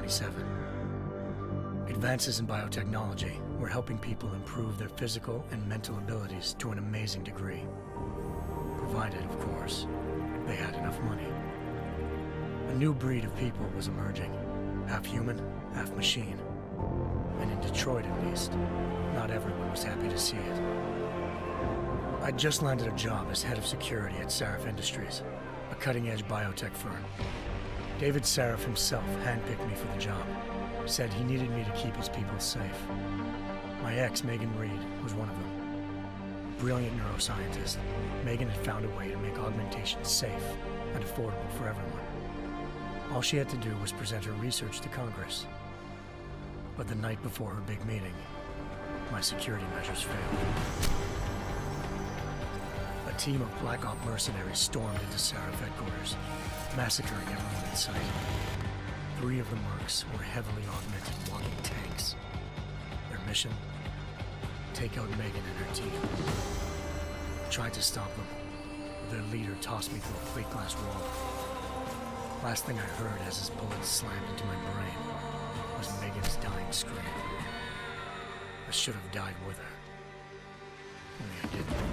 1927. Advances in biotechnology were helping people improve their physical and mental abilities to an amazing degree. Provided, of course, they had enough money. A new breed of people was emerging, half human, half machine. And in Detroit, at least, not everyone was happy to see it. I'd just landed a job as head of security at Sarif Industries, a cutting-edge biotech firm. David Sarif himself handpicked me for the job, said he needed me to keep his people safe. My ex, Megan Reed, was one of them. Brilliant neuroscientist, Megan had found a way to make augmentation safe and affordable for everyone. All she had to do was present her research to Congress. But the night before her big meeting, my security measures failed. A team of Black Op mercenaries stormed into Sarif headquarters, massacring everyone in sight. 3 of the mercs were heavily augmented walking tanks. Their mission? Take out Megan and her team. I tried to stop them, but their leader tossed me through a plate glass wall. Last thing I heard as his bullets slammed into my brain was Megan's dying scream. I should have died with her. Only I didn't.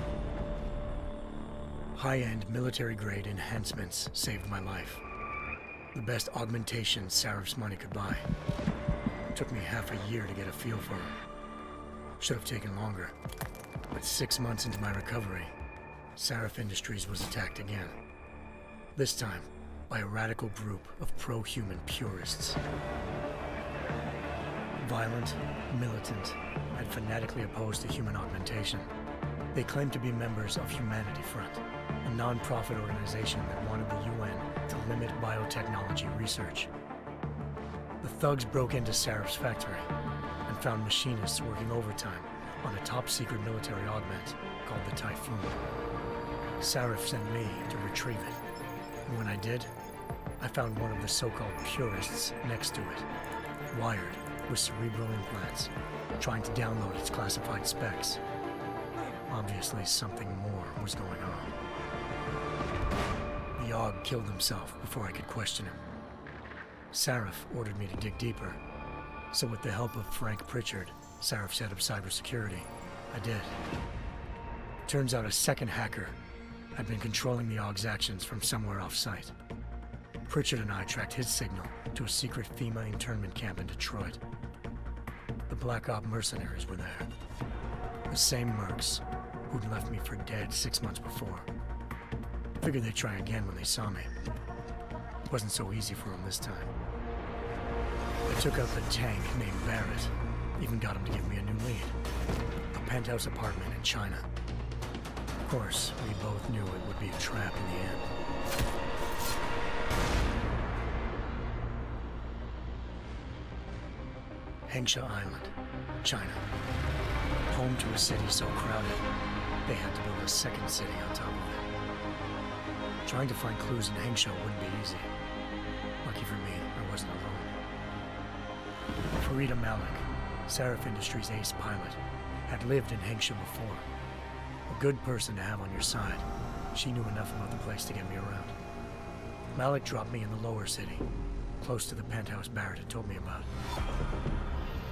High-end military-grade enhancements saved my life. The best augmentation Sarif's money could buy. It took me half a year to get a feel for her. Should have taken longer. But 6 months into my recovery, Sarif Industries was attacked again. This time, by a radical group of pro-human purists. Violent, militant, and fanatically opposed to human augmentation. They claimed to be members of Humanity Front, a non-profit organization that wanted the UN to limit biotechnology research. The thugs broke into Sarif's factory and found machinists working overtime on a top-secret military augment called the Typhoon. Sarif sent me to retrieve it, and when I did, I found one of the so-called purists next to it, wired with cerebral implants, trying to download its classified specs. Obviously, something more was going on. The Aug killed himself before I could question him. Sarif ordered me to dig deeper, so with the help of Frank Pritchard, Sarif's head of cybersecurity, I did. Turns out a second hacker had been controlling the Aug's actions from somewhere off-site. Pritchard and I tracked his signal to a secret FEMA internment camp in Detroit. The Black Op mercenaries were there. The same mercs who'd left me for dead 6 months before. Figured they'd try again when they saw me. It wasn't so easy for them this time. I took out the tank named Barrett, even got him to give me a new lead. A penthouse apartment in China. Of course, we both knew it would be a trap in the end. Hengsha Island, China. Home to a city so crowded, they had to build a second city on top of it. Trying to find clues in Hengsha wouldn't be easy. Lucky for me, I wasn't alone. Farida Malik, Sarif Industries' ace pilot, had lived in Hengsha before. A good person to have on your side. She knew enough about the place to get me around. Malik dropped me in the lower city, close to the penthouse Barrett had told me about.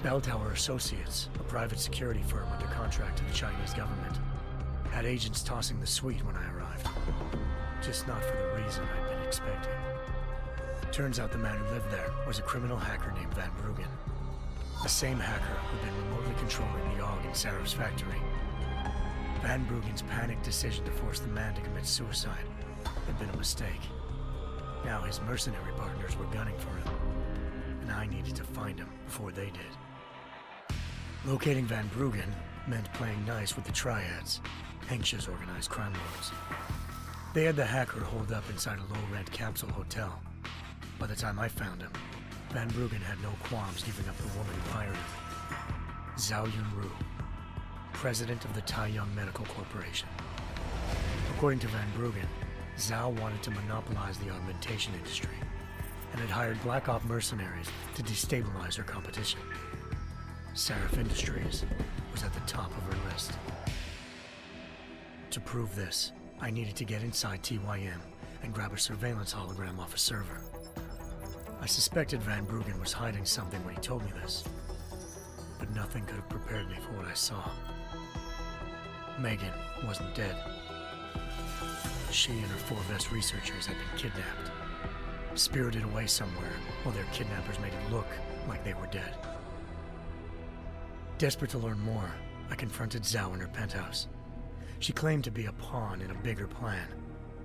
Bell Tower Associates, a private security firm under contract to the Chinese government, had agents tossing the suite when I arrived. Just not for the reason I'd been expecting. Turns out the man who lived there was a criminal hacker named Van Bruggen. The same hacker who'd been remotely controlling the Aug in Sarif's factory. Van Bruggen's panicked decision to force the man to commit suicide had been a mistake. Now his mercenary partners were gunning for him, and I needed to find him before they did. Locating Van Bruggen meant playing nice with the Triads, Hengsha's organized crime lords. They had the hacker holed up inside a low-rent capsule hotel. By the time I found him, Van Bruggen had no qualms giving up the woman who hired him. Zhao Yunru, president of the Taiyang Medical Corporation. According to Van Bruggen, Zhao wanted to monopolize the augmentation industry and had hired Black Op mercenaries to destabilize her competition. Sarif Industries was at the top of her list. To prove this, I needed to get inside TYM and grab a surveillance hologram off a server. I suspected Van Bruggen was hiding something when he told me this, but nothing could have prepared me for what I saw. Megan wasn't dead. She and her 4 best researchers had been kidnapped, spirited away somewhere while their kidnappers made it look like they were dead. Desperate to learn more, I confronted Zhao in her penthouse. She claimed to be a pawn in a bigger plan,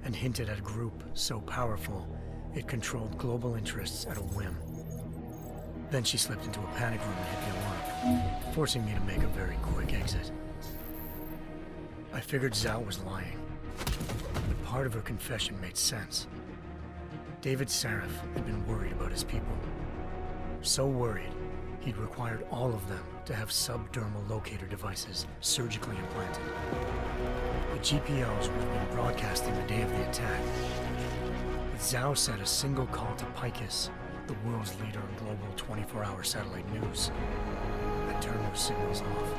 and hinted at a group so powerful it controlled global interests at a whim. Then she slipped into a panic room and hit the alarm, forcing me to make a very quick exit. I figured Zhao was lying, but part of her confession made sense. David Sarif had been worried about his people. So worried, he'd required all of them to have subdermal locator devices surgically implanted. The GPLs would have been broadcasting the day of the attack. But Zhao said a single call to Picus, the world's leader in global 24-hour satellite news, had turned those signals off.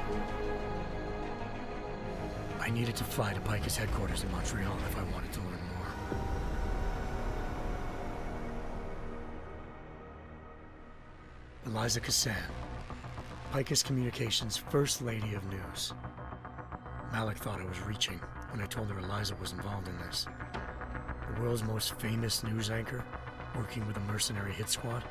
I needed to fly to Picus headquarters in Montreal if I wanted to learn more. Eliza Cassan, Picus Communications' First Lady of News. Malik thought I was reaching when I told her Eliza was involved in this. The world's most famous news anchor, working with a mercenary hit squad.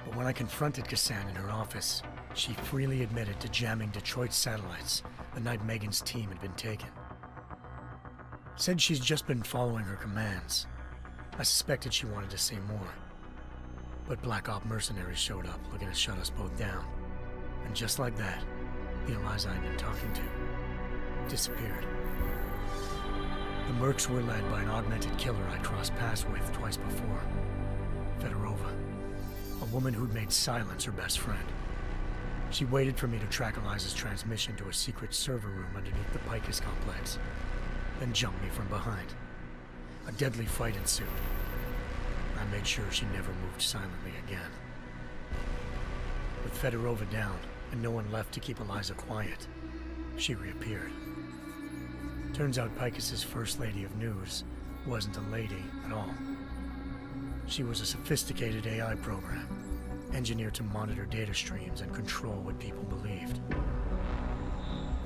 But when I confronted Cassan in her office, she freely admitted to jamming Detroit's satellites the night Megan's team had been taken. Said she's just been following her commands. I suspected she wanted to say more. But Black Op mercenaries showed up looking to shut us both down. And just like that, the Eliza I'd been talking to disappeared. The Mercs were led by an augmented killer I'd crossed paths with twice before. Fedorova, a woman who'd made silence her best friend. She waited for me to track Eliza's transmission to a secret server room underneath the Picus complex, then jumped me from behind. A deadly fight ensued. I made sure she never moved silently again. With Fedorova down and no one left to keep Eliza quiet, she reappeared. Turns out Picus's First Lady of News wasn't a lady at all. She was a sophisticated AI program, engineered to monitor data streams and control what people believed.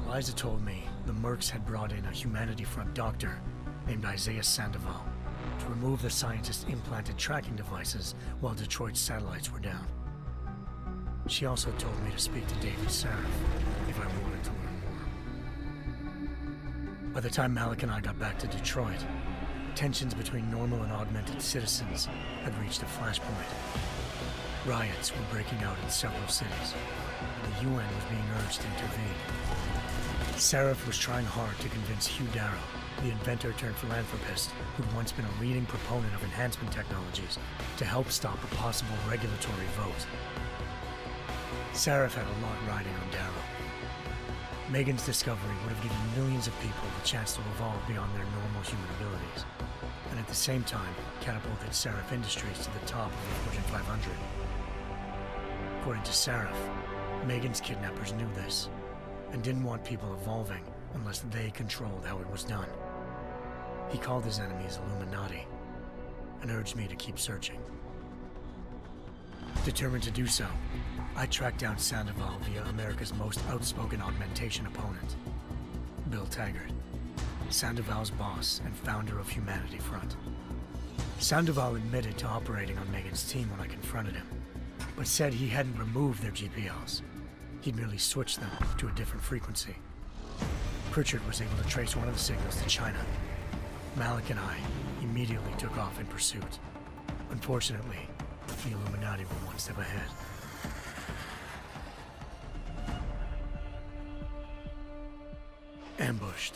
Eliza told me the Mercs had brought in a Humanity Front doctor named Isaiah Sandoval to remove the scientist's implanted tracking devices while Detroit's satellites were down. She also told me to speak to David Sarif if I wanted to learn more. By the time Malik and I got back to Detroit, tensions between normal and augmented citizens had reached a flashpoint. Riots were breaking out in several cities, and the UN was being urged to intervene. Sarif was trying hard to convince Hugh Darrow, the inventor-turned-philanthropist who'd once been a leading proponent of enhancement technologies, to help stop a possible regulatory vote. Sarif had a lot riding on Darrow. Megan's discovery would have given millions of people the chance to evolve beyond their normal human abilities, and at the same time catapulted Sarif Industries to the top of the Fortune 500. According to Sarif, Megan's kidnappers knew this, and didn't want people evolving unless they controlled how it was done. He called his enemies Illuminati, and urged me to keep searching. Determined to do so, I tracked down Sandoval via America's most outspoken augmentation opponent, Bill Taggart, Sandoval's boss and founder of Humanity Front. Sandoval admitted to operating on Megan's team when I confronted him, but said he hadn't removed their GPLs. He'd merely switched them to a different frequency. Pritchard was able to trace one of the signals to China. Malik and I immediately took off in pursuit. Unfortunately, the Illuminati were one step ahead. Ambushed.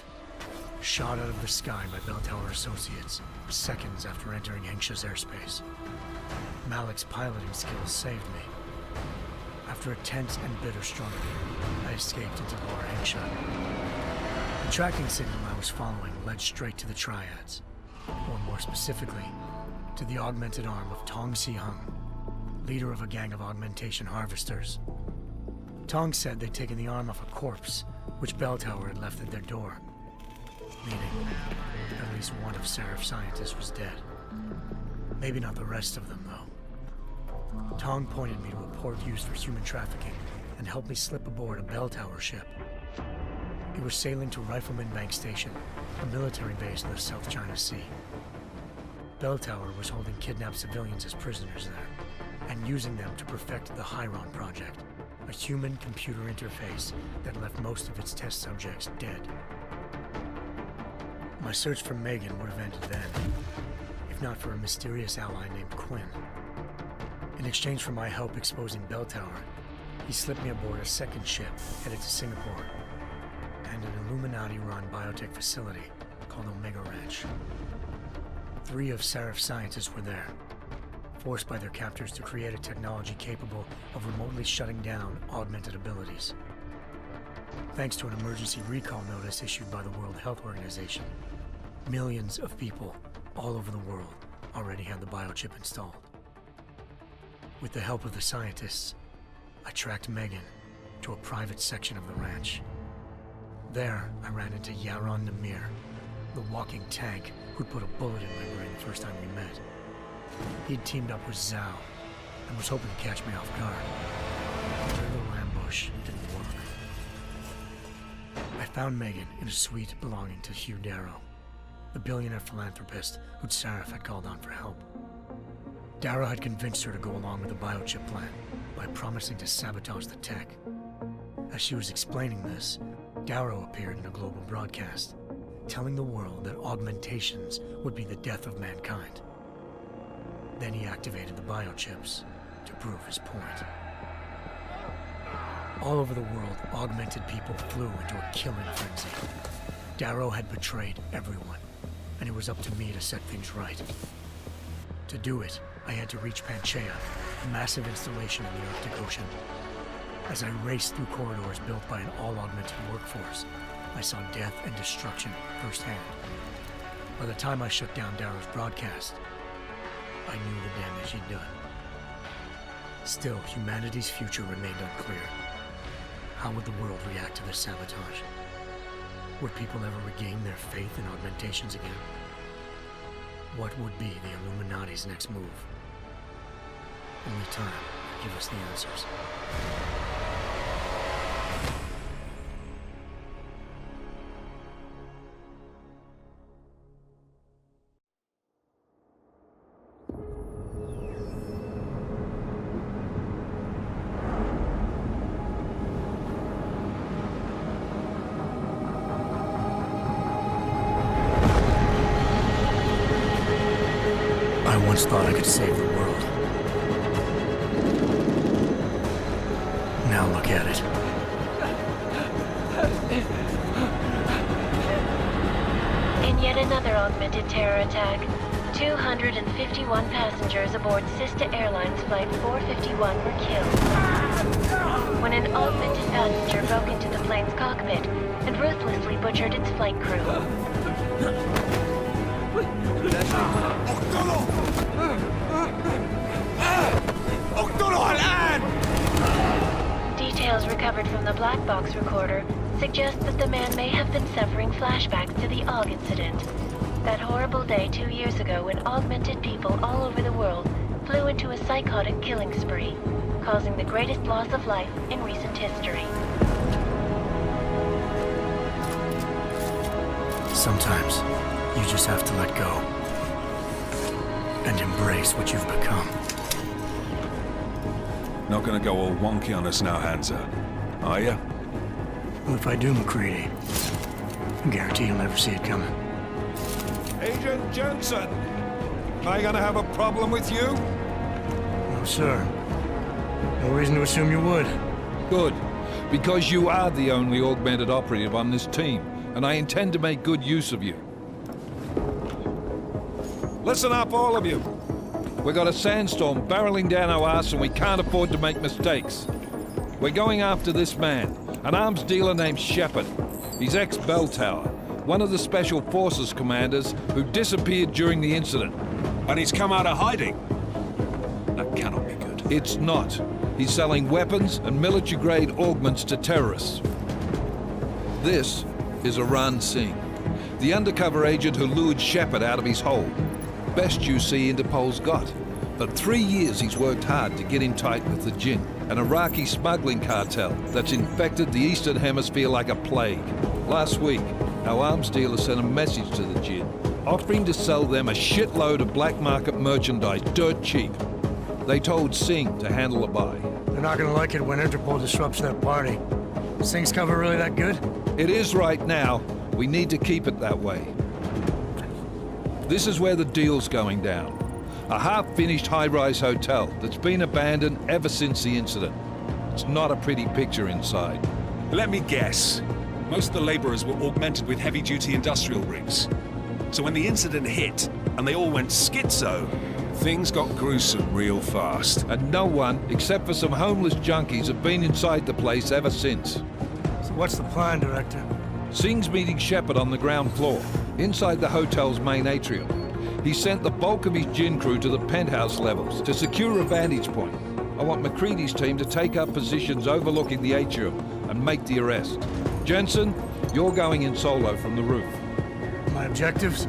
Shot out of the sky by Bell Tower Associates, seconds after entering Hengsha's airspace. Malik's piloting skills saved me. After a tense and bitter struggle, I escaped into Lower Hengsha. The tracking signal I was following led straight to the Triads, or more specifically, to the augmented arm of Tong Si-hung, leader of a gang of augmentation harvesters. Tong said they'd taken the arm off a corpse, which Bell Tower had left at their door, meaning at least one of Sarif's scientists was dead. Maybe not the rest of them, though. Tong pointed me to a port used for human trafficking and helped me slip aboard a bell tower ship. It was sailing to Rifleman Bank Station, a military base in the South China Sea. Bell Tower was holding kidnapped civilians as prisoners there, and using them to perfect the Chiron Project, a human-computer interface that left most of its test subjects dead. My search for Megan would have ended then, if not for a mysterious ally named Quinn. In exchange for my help exposing Bell Tower, he slipped me aboard a second ship headed to Singapore and an Illuminati-run biotech facility called Omega Ranch. 3 of Serif's scientists were there, forced by their captors to create a technology capable of remotely shutting down augmented abilities. Thanks to an emergency recall notice issued by the World Health Organization, millions of people all over the world already had the biochip installed. With the help of the scientists, I tracked Megan to a private section of the ranch. There, I ran into Yaron Namir, the walking tank who'd put a bullet in my brain the first time we met. He'd teamed up with Zhao and was hoping to catch me off guard. But their little ambush didn't work. I found Megan in a suite belonging to Hugh Darrow, the billionaire philanthropist who'd Serif had called on for help. Darrow had convinced her to go along with the biochip plan by promising to sabotage the tech. As she was explaining this, Darrow appeared in a global broadcast, telling the world that augmentations would be the death of mankind. Then he activated the biochips to prove his point. All over the world, augmented people flew into a killing frenzy. Darrow had betrayed everyone, and it was up to me to set things right. To do it, I had to reach Panchaea, a massive installation in the Arctic Ocean. As I raced through corridors built by an all-augmented workforce, I saw death and destruction firsthand. By the time I shut down Darrow's broadcast, I knew the damage he'd done. Still, humanity's future remained unclear. How would the world react to this sabotage? Would people ever regain their faith in augmentations again? What would be the Illuminati's next move? Only time will give us the answers. I once thought I could save the world. Now look at it. In yet another augmented terror attack, 251 passengers aboard Sister Airlines Flight 451 were killed when an augmented passenger broke into the plane's cockpit and ruthlessly butchered its flight crew. Details recovered from the black box recorder suggest that the man may have been suffering flashbacks to the AUG incident. That horrible day 2 years ago when augmented people all over the world flew into a psychotic killing spree, causing the greatest loss of life in recent history. Sometimes, you just have to let go and embrace what you've become. Not gonna go all wonky on us now, Hansa, are ya? Well, if I do, McCready, I guarantee you'll never see it coming. Agent Jensen! Am I gonna have a problem with you? No, sir. No reason to assume you would. Good, because you are the only augmented operative on this team, and I intend to make good use of you. Listen up, all of you. We got a sandstorm barreling down our ass and we can't afford to make mistakes. We're going after this man, an arms dealer named Shepard. He's ex-Bell Tower, one of the Special Forces commanders who disappeared during the incident. And he's come out of hiding. That cannot be good. It's not. He's selling weapons and military-grade augments to terrorists. This is Aran Singh, the undercover agent who lured Shepard out of his hole. best UC Interpol's got. For 3 years he's worked hard to get in tight with the Jinn, an Iraqi smuggling cartel that's infected the Eastern Hemisphere like a plague. Last week, our arms dealer sent a message to the Jinn, offering to sell them a shitload of black market merchandise dirt cheap. They told Singh to handle the buy. They're not gonna like it when Interpol disrupts their party. Singh's cover really that good? It is right now. We need to keep it that way. This is where the deal's going down. A half-finished high-rise hotel that's been abandoned ever since the incident. It's not a pretty picture inside. Let me guess. Most of the laborers were augmented with heavy-duty industrial rigs. So when the incident hit, and they all went schizo, things got gruesome real fast. And no one, except for some homeless junkies, have been inside the place ever since. So what's the plan, Director? Singh's meeting Shepard on the ground floor, inside the hotel's main atrium. He sent the bulk of his Jinn crew to the penthouse levels to secure a vantage point. I want McCready's team to take up positions overlooking the atrium and make the arrest. Jensen, you're going in solo from the roof. My objectives?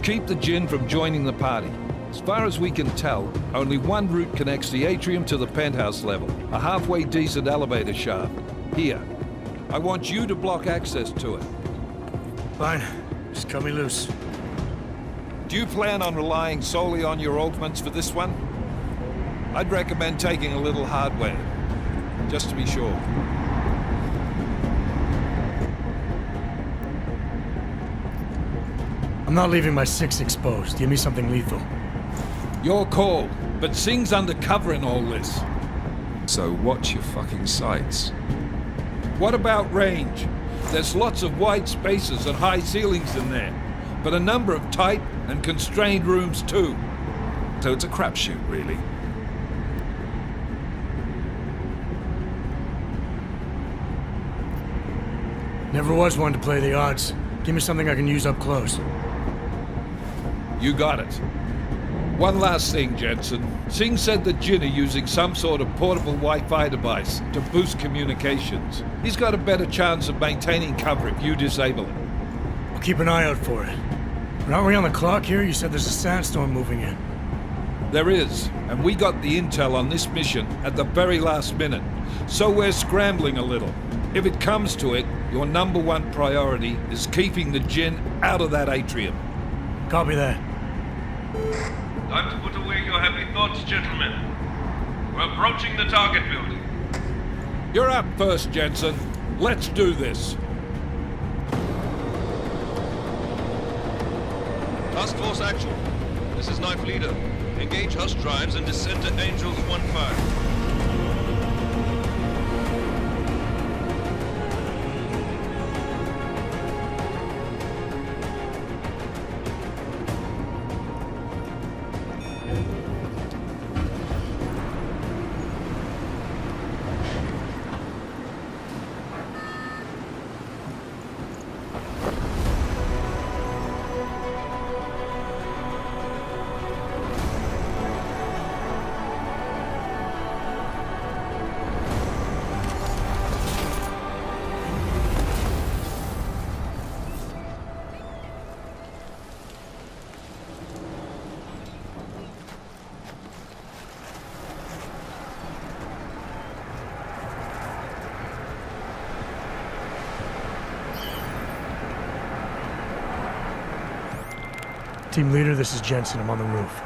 Keep the Jinn from joining the party. As far as we can tell, only one route connects the atrium to the penthouse level, a halfway decent elevator shaft. Here. I want you to block access to it. Fine. Just cut me loose. Do you plan on relying solely on your augments for this one? I'd recommend taking a little hardware, just to be sure. I'm not leaving my 6 exposed. Give me something lethal. Your call, but Singh's undercover in all this. So watch your fucking sights. What about range? There's lots of wide spaces and high ceilings in there, but a number of tight and constrained rooms too. So it's a crapshoot, really. Never was one to play the odds. Give me something I can use up close. You got it. One last thing, Jensen. Singh said the Jinn are using some sort of portable Wi-Fi device to boost communications. He's got a better chance of maintaining cover if you disable it. I'll keep an eye out for it. But aren't we on the clock here? You said there's a sandstorm moving in. There is, and we got the intel on this mission at the very last minute. So we're scrambling a little. If it comes to it, your number one priority is keeping the Jinn out of that atrium. Copy that. Time to put away your heavy thoughts, gentlemen. We're approaching the target building. You're up first, Jensen. Let's do this. Task Force Actual. This is Knife Leader. Engage Hush drives and descend to Angels 1-5. Team leader, this is Jensen. I'm on the roof.